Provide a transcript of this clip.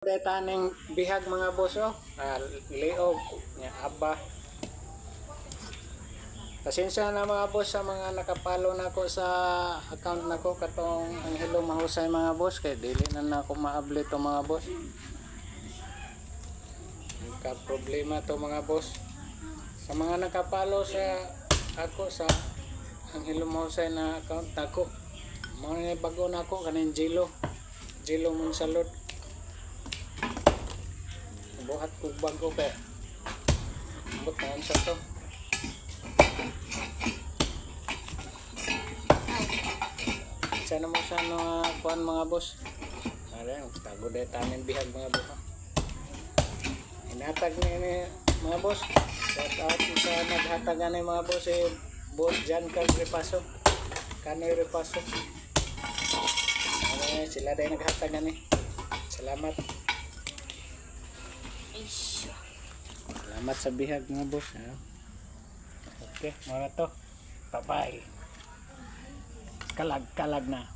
Taning bihag mga boss liog nga aba. Pasensya na mga boss sa mga nakapalo nako sa account nako katong ang Hello Mahusay mga boss kay dili na nako maabli to mga boss. Ka problema to mga boss. Sa mga nakapalo sa ako sa ang Hello Mahusay na account nako. Mao ni bago nako kanin Jilo Monsalud. Buhat ko bago kaya abot na sa to. Sana mo sa kuan mga boss. Ayan, tago dahil tanin bihag mga boss. Inatag ni mga boss. Shout out sa naghatagan ni mga boss Boss Jan Repaso. Kanoy Repaso. Ayan, sila dahil naghatagan ni. Salamat. Salamat sa bihag mga boss. Okay, mga to. Bye-bye. Kalag na.